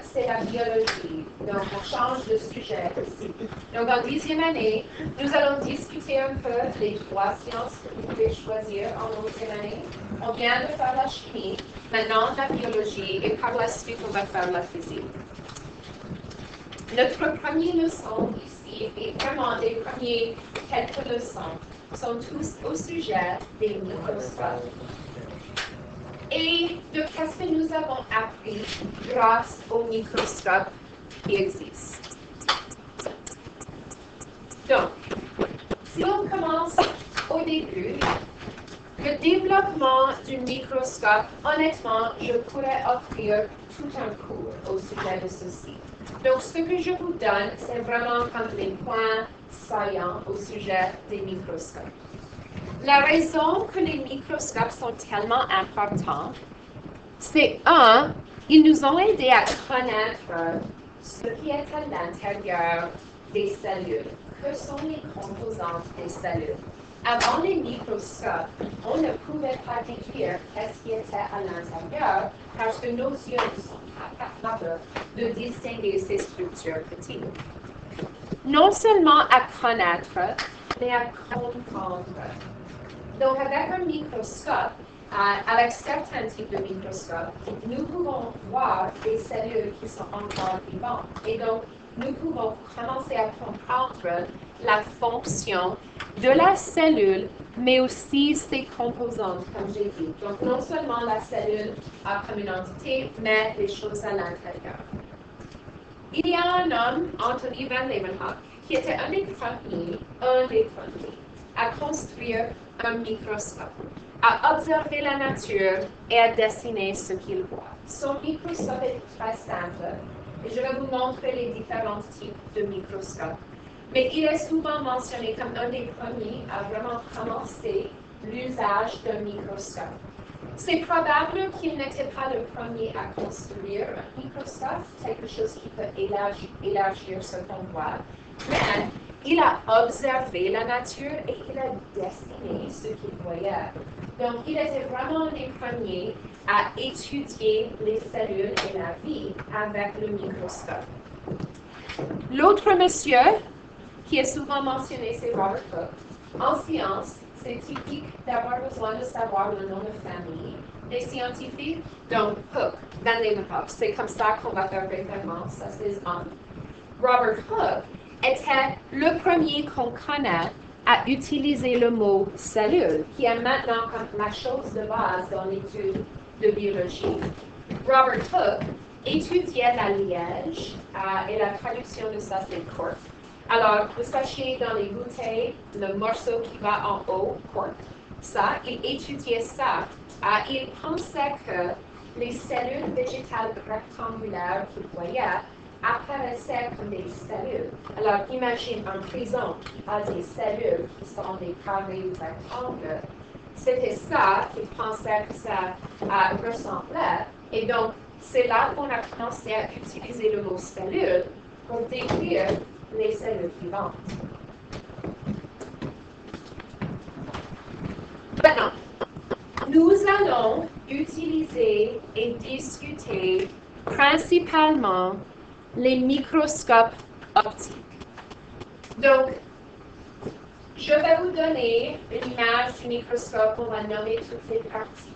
c'est la biologie. Donc, on change de sujet ici. Donc, en 10e année, nous allons discuter un peu les 3 sciences que vous pouvez choisir en 11e année. On vient de faire la chimie, maintenant la biologie, et par la suite, on va faire la physique. Notre première leçon ici, et vraiment les premières quelques leçons, sont tous au sujet des microscopes. Et de qu'est-ce que nous avons appris grâce aux microscopes qui existent. Donc, si on commence au début, le développement du microscope, honnêtement, je pourrais offrir tout un cours au sujet de ceci. Donc, ce que je vous donne, c'est vraiment comme les points saillants au sujet des microscopes. La raison que les microscopes sont tellement importants, c'est ils nous ont aidés à connaître ce qui est à l'intérieur des cellules. Que sont les composantes des cellules? Avant les microscopes, on ne pouvait pas décrire ce qui était à l'intérieur parce que nos yeux ne sont pas capables de distinguer ces structures petites. Non seulement à connaître, mais à comprendre. Donc, avec un microscope, avec certains types de microscopes, nous pouvons voir des cellules qui sont encore vivantes. Et donc, nous pouvons commencer à comprendre la fonction de la cellule, mais aussi ses composantes, comme j'ai dit. Donc, non seulement la cellule comme une entité, mais les choses à l'intérieur. Il y a un homme, Anthony van Leeuwenhoek, qui était un des premiers, à construire un microscope, à observer la nature et à dessiner ce qu'il voit. Son microscope est très simple, et je vais vous montrer les différents types de microscopes. Mais il est souvent mentionné comme un des premiers à vraiment commencer l'usage d'un microscope. C'est probable qu'il n'était pas le premier à construire un microscope, quelque chose qui peut élargir ce qu'on voit, mais il a observé la nature et il a dessiné ce qu'il voyait. Donc, il était vraiment un des premiers à étudier les cellules et la vie avec le microscope. L'autre monsieur qui est souvent mentionné, c'est Robert Hooke. En science, c'est typique d'avoir besoin de savoir le nom de famille des scientifiques. Donc, Hooke, Van Leeuwenhoek, c'est comme ça qu'on va faire référence à ces hommes. Robert Hooke était le premier qu'on connaît à utiliser le mot cellule, qui est maintenant comme la chose de base dans l'étude de biologie. Robert Hooke étudiait la liège, et la traduction de ça, c'est cork. Alors, vous sachez dans les bouteilles, le morceau qui va en haut, cork, ça, il étudiait ça. Il pensait que les cellules végétales rectangulaires qu'il voyait apparaissaient comme des cellules. Alors, imagine un prison qui a des cellules qui sont des carrés ou rectangles. C'était ça qu'il pensait que ça ressemblait. Et donc, c'est là qu'on a commencé à utiliser le mot cellule pour décrire les cellules vivantes. Maintenant, nous allons utiliser et discuter principalement les microscopes optiques. Donc, je vais vous donner une image du microscope, on va nommer toutes les parties.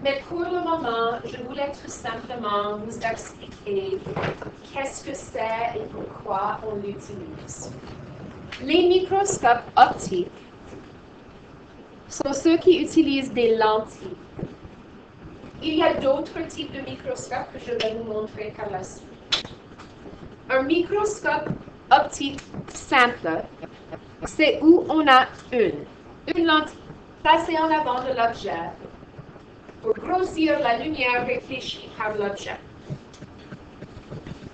Mais pour le moment, je voulais tout simplement vous expliquer qu'est-ce que c'est et pourquoi on l'utilise. Les microscopes optiques sont ceux qui utilisent des lentilles. Il y a d'autres types de microscopes que je vais vous montrer par la suite. Un microscope optique simple, c'est où on a une lentille placée en avant de l'objet pour grossir la lumière réfléchie par l'objet.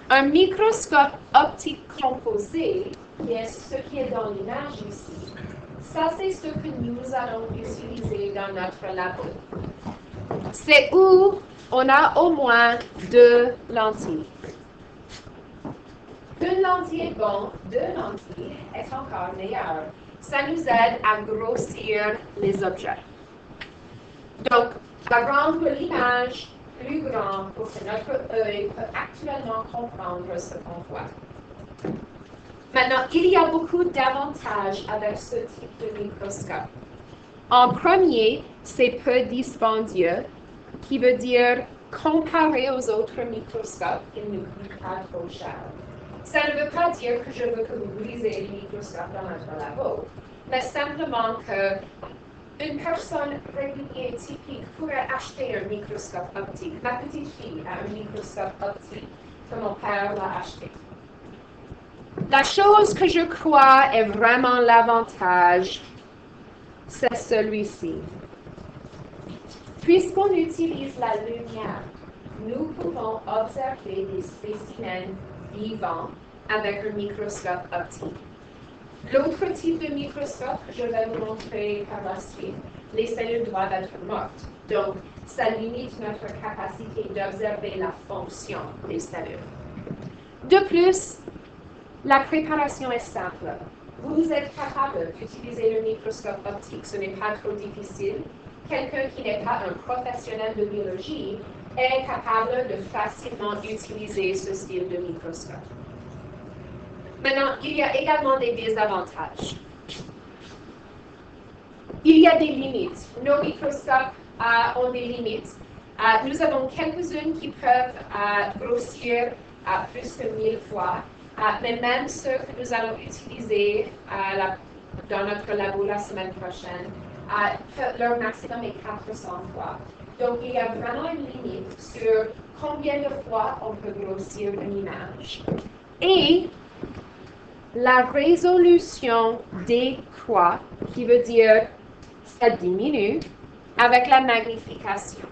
Un microscope optique composé, qui est ce qui est dans l'image ici, ça c'est ce que nous allons utiliser dans notre labo. C'est où on a au moins 2 lentilles. Une lentille est bon, 2 lentilles est encore meilleur. Ça nous aide à grossir les objets. Donc, à rendre l'image plus grand pour que notre œil peut actuellement comprendre ce qu'on voit. Maintenant, il y a beaucoup d'avantages avec ce type de microscope. En premier, c'est peu dispendieux, qui veut dire comparé aux autres microscopes, il ne coûte pas trop cher. Ça ne veut pas dire que je veux que vous lisez les microscopes dans notre labo, mais simplement qu'une personne régulière typique pourrait acheter un microscope optique. Ma petite fille a un microscope optique que mon père l'a acheté. La chose que je crois est vraiment l'avantage, c'est celui-ci. Puisqu'on utilise la lumière, nous pouvons observer des spécimens vivants avec un microscope optique. L'autre type de microscope que je vais vous montrer par la suite, les cellules doivent être mortes. Donc, ça limite notre capacité d'observer la fonction des cellules. De plus, la préparation est simple. Vous êtes capable d'utiliser le microscope optique, ce n'est pas trop difficile. Quelqu'un qui n'est pas un professionnel de biologie est capable de facilement utiliser ce style de microscope. Maintenant, il y a également des désavantages. Il y a des limites. Nos microscopes ont des limites. Nous avons quelques-unes qui peuvent grossir plus que 1000 fois. Mais même ceux que nous allons utiliser dans notre labo la semaine prochaine, leur maximum est 400 fois. Donc, il y a vraiment une limite sur combien de fois on peut grossir une image. Et la résolution décroît, qui veut dire ça diminue, avec la magnification.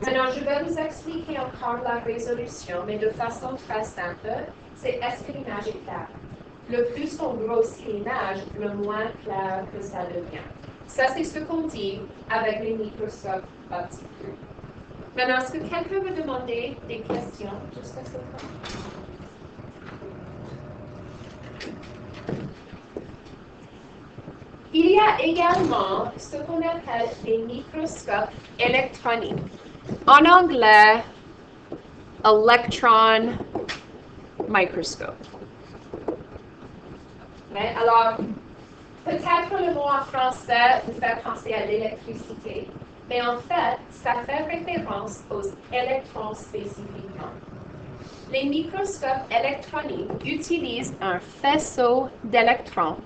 Maintenant, je vais vous expliquer encore la résolution, mais de façon très simple. C'est est-ce que l'image est claire? Le plus on grossit l'image, le moins clair que ça devient. Ça, c'est ce qu'on dit avec les microscopes optiques. Maintenant, est-ce que quelqu'un veut demander des questions jusqu'à ce point? Il y a également ce qu'on appelle les microscopes électroniques. En anglais, L1a Microscopes. Mais alors, peut-être le mot en français vous fait penser à l'électricité, mais en fait, ça fait référence aux électrons spécifiquement. Les microscopes électroniques utilisent un faisceau d'électrons,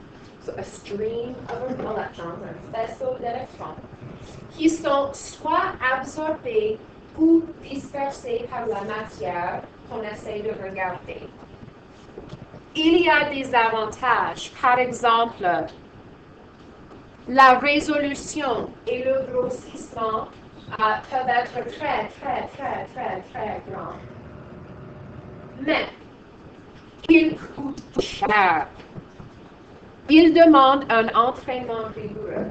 so a stream of electrons, un faisceau d'électrons, qui sont soit absorbés ou dispersés par la matière qu'on essaie de regarder. Il y a des avantages. Par exemple, la résolution et le grossissement peuvent être très grands. Mais, ils coûtent cher. Ils demandent un entraînement rigoureux.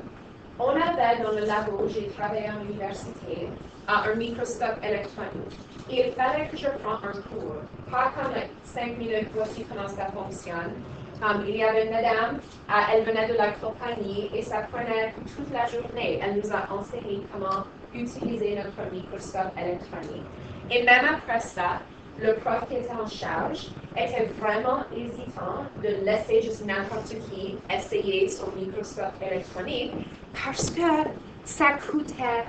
On avait dans le labo, j'ai travaillé à l'université, un microscope électronique. Il fallait que je prenne un cours. Pas comme 5 minutes, voici comment ça fonctionne. Il y avait une madame, elle venait de la compagnie et ça prenait toute la journée. Elle nous a enseigné comment utiliser notre microscope électronique. Et même après ça, le prof qui était en charge était vraiment hésitant de laisser juste n'importe qui essayer son microscope électronique parce que ça coûtait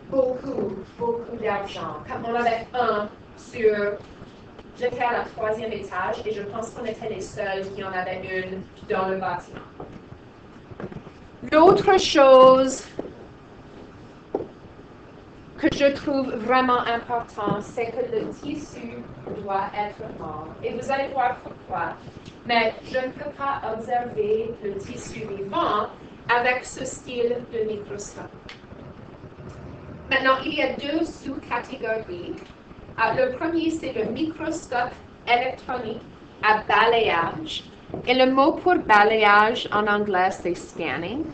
beaucoup d'argent. Comme on avait un sur, j'étais à la 3e étage et je pense qu'on était les seuls qui en avaient une dans le bâtiment. L'autre chose que je trouve vraiment important, c'est que le tissu doit être mort. Et vous allez voir pourquoi. Mais je ne peux pas observer le tissu vivant avec ce style de microscope. Maintenant, il y a 2 sous-catégories. Le premier, c'est le microscope électronique à balayage. Et le mot pour balayage en anglais, c'est scanning.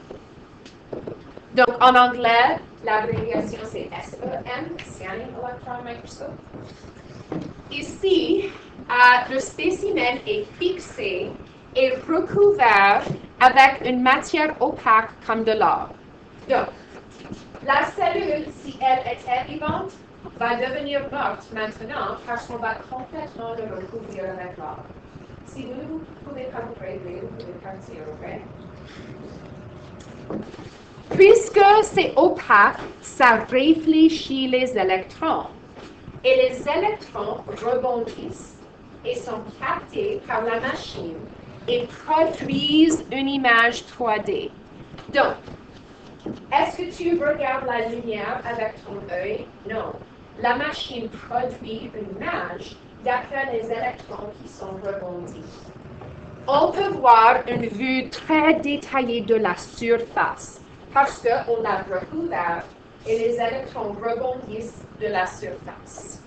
Donc, en anglais, l'abréviation, c'est SEM, Scanning Electron Microscope. Ici, le spécimen est fixé et recouvert avec une matière opaque comme de l'or. Donc, la cellule, si elle était vivante, va devenir morte maintenant parce qu'on va complètement le recouvrir avec l'or. Si vous ne pouvez pas vous régler, vous pouvez partir, ok? Puisque c'est opaque, ça réfléchit les électrons. Et les électrons rebondissent et sont captés par la machine et produisent une image 3D. Donc, est-ce que tu regardes la lumière avec ton œil? Non. La machine produit une image d'après les électrons qui sont rebondis. On peut voir une vue très détaillée de la surface parce qu'on l'a recouvert et les électrons rebondissent de la surface.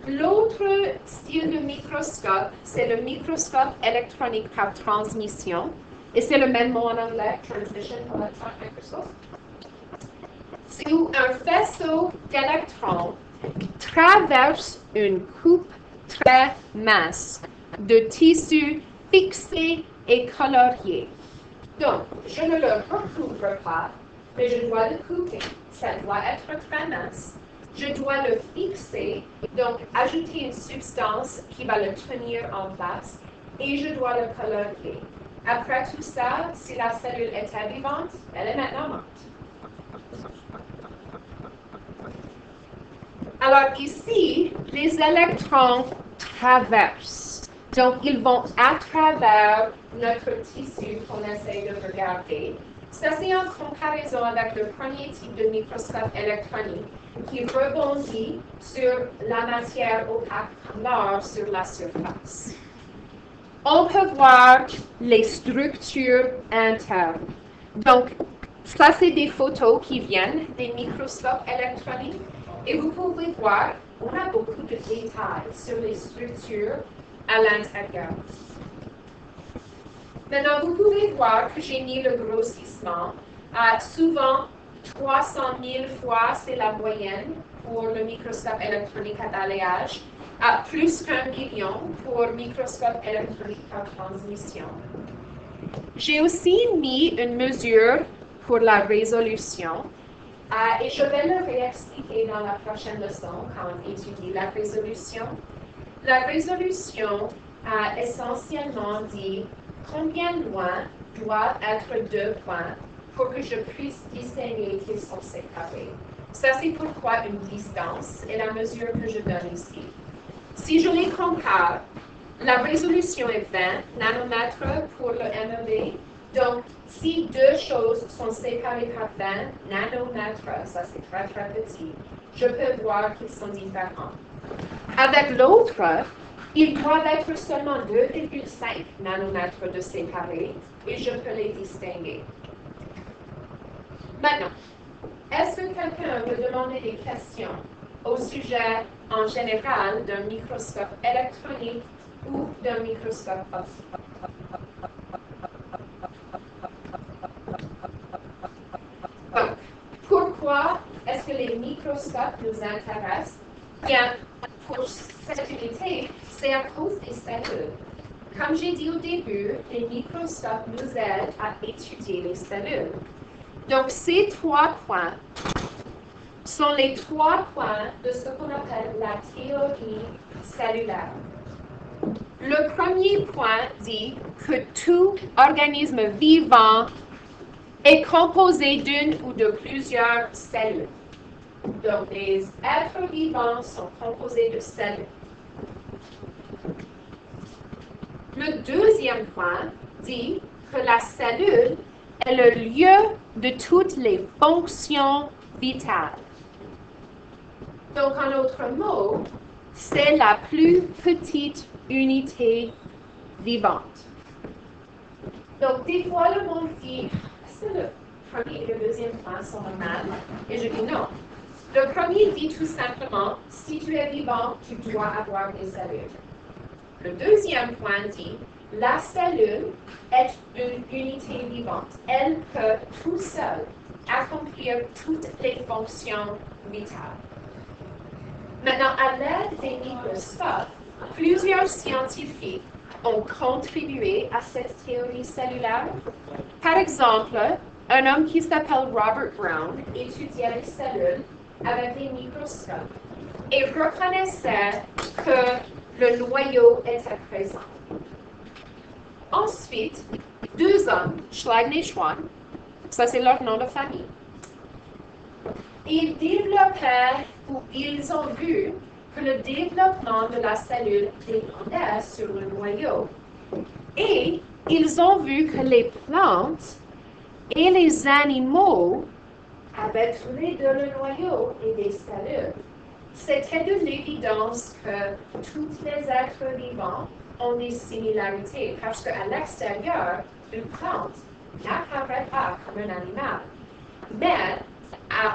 L'autre style de microscope, c'est le microscope électronique par transmission. Et c'est le même mot en anglais, transmission electron microscope. C'est où un faisceau d'électrons traverse une coupe très mince de tissu fixé et colorié. Donc, je ne le recouvre pas, mais je dois le couper. Ça doit être très mince. Je dois le fixer, donc ajouter une substance qui va le tenir en place, et je dois le colorier. Après tout ça, si la cellule était vivante, elle est maintenant morte. Alors ici, les électrons traversent. Donc, ils vont à travers notre tissu qu'on essaie de regarder. Ça, c'est en comparaison avec le premier type de microscope électronique qui rebondit sur la matière opaque noire sur la surface. On peut voir les structures internes. Donc, ça, c'est des photos qui viennent des microscopes électroniques. Et vous pouvez voir, on a beaucoup de détails sur les structures à l'intérieur. Maintenant, vous pouvez voir que j'ai mis le grossissement. Souvent, 300 000 fois, c'est la moyenne pour le microscope électronique à balayage, à plus qu'1 million pour microscope électronique par transmission. J'ai aussi mis une mesure pour la résolution. Et je vais le réexpliquer dans la prochaine leçon quand on étudie la résolution. La résolution essentiellement dit combien loin doivent être deux points pour que je puisse distinguer qu'ils sont séparés. Ça, c'est pourquoi une distance est la mesure que je donne ici. Si je les compare, la résolution est 20 nanomètres pour le MEV. Donc, si deux choses sont séparées par 20 nanomètres, ça c'est très très petit, je peux voir qu'ils sont différents. Avec l'autre, ils doivent être seulement 2,5 nanomètres de séparés et je peux les distinguer. Maintenant, est-ce que quelqu'un veut demander des questions au sujet en général d'un microscope électronique ou d'un microscope optique? Donc, pourquoi est-ce que les microscopes nous intéressent? Bien, pour cette unité, c'est à cause des cellules. Comme j'ai dit au début, les microscopes nous aident à étudier les cellules. Donc, ces trois points sont les trois points de ce qu'on appelle la théorie cellulaire. Le premier point dit que tout organisme vivant est composé d'une ou de plusieurs cellules. Donc, les êtres vivants sont composés de cellules. Le deuxième point dit que la cellule est le lieu de toutes les fonctions vitales. Donc, en d'autres mots, c'est la plus petite unité vivante. Donc, des fois, le monde dit, est-ce que le premier et le deuxième point sont le même? Et je dis non. Le premier dit tout simplement, si tu es vivant, tu dois avoir des cellules. Le deuxième point dit, la cellule est une unité vivante. Elle peut tout seule accomplir toutes les fonctions vitales. Maintenant, à l'aide des microscopes, plusieurs scientifiques ont contribué à cette théorie cellulaire. Par exemple, un homme qui s'appelle Robert Brown étudiait les cellules avec les microscopes et reconnaissaient que le noyau était présent. Ensuite, deux hommes, Schleiden et Schwann, ça c'est leur nom de famille, ils développèrent ou ils ont vu que le développement de la cellule dépendait sur le noyau. Et ils ont vu que les plantes et les animaux avaient tous les deux le noyau et des cellules. C'était de l'évidence que tous les êtres vivants ont des similarités parce qu'à l'extérieur, une plante n'apparaît pas comme un animal. Mais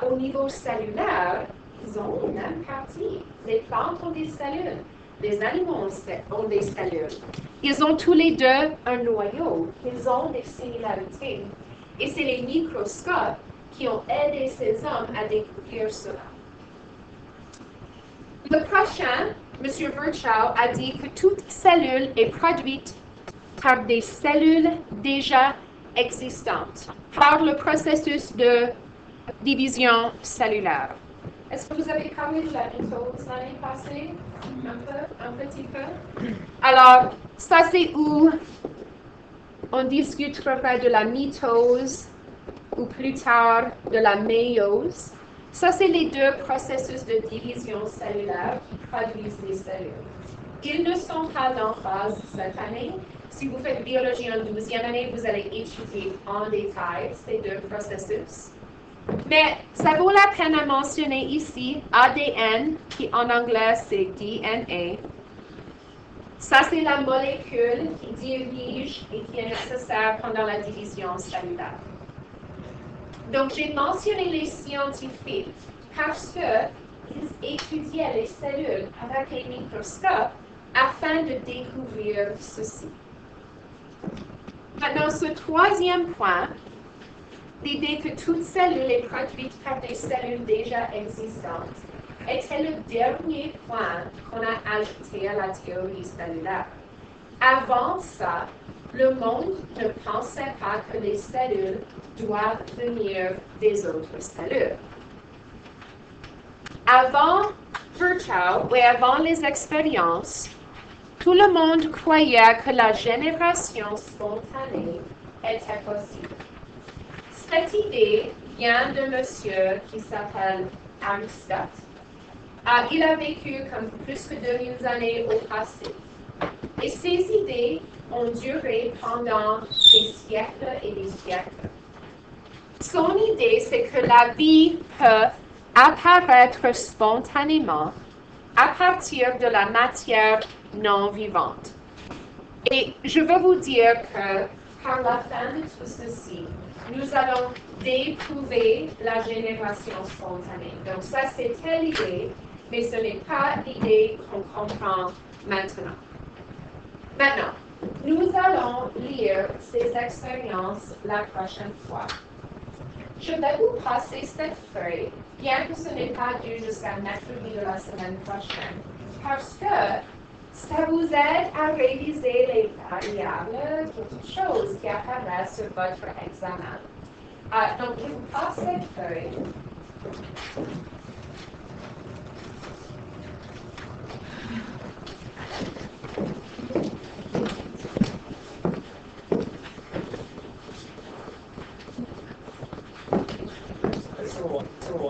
au niveau cellulaire, ils ont la même partie. Les plantes ont des cellules. Les animaux ont des cellules. Ils ont tous les deux un noyau. Ils ont des similarités. Et c'est les microscopes qui ont aidé ces hommes à découvrir cela. Le prochain, M. Virchow, a dit que toute cellule est produite par des cellules déjà existantes, par le processus de division cellulaire. Est-ce que vous avez parlé de la mitose l'année passée? Un petit peu? Alors, ça c'est où on discutera de la mitose ou plus tard de la méiose. Ça, c'est les deux processus de division cellulaire qui produisent les cellules. Ils ne sont pas en phase cette année. Si vous faites biologie en 12e année, vous allez étudier en détail ces deux processus. Mais ça vaut la peine à mentionner ici ADN, qui en anglais c'est DNA. Ça, c'est la molécule qui dirige et qui est nécessaire pendant la division cellulaire. Donc, j'ai mentionné les scientifiques parce qu'ils étudiaient les cellules avec les microscopes afin de découvrir ceci. Maintenant, ce troisième point, l'idée que toute cellule est produite par des cellules déjà existantes, était le dernier point qu'on a ajouté à la théorie cellulaire. Avant ça, le monde ne pensait pas que les cellules doivent venir des autres cellules. Avant Virchow et avant les expériences, tout le monde croyait que la génération spontanée était possible. Cette idée vient d'un monsieur qui s'appelle Aristote. Il a vécu comme plus que 2000 années au passé. Et ces idées ont duré pendant des siècles et des siècles. Son idée, c'est que la vie peut apparaître spontanément à partir de la matière non vivante. Et je veux vous dire que par la fin de tout ceci, nous allons déprouver la génération spontanée. Donc ça, c'était l'idée, mais ce n'est pas l'idée qu'on comprend maintenant. Maintenant, nous allons lire ces expériences la prochaine fois. Je vais vous passer cette feuille, bien que ce n'est pas dû jusqu'à mercredi de la semaine prochaine, parce que ça vous aide à réviser les variables, toutes choses qui apparaissent sur votre examen. Donc, je vous passe cette feuille.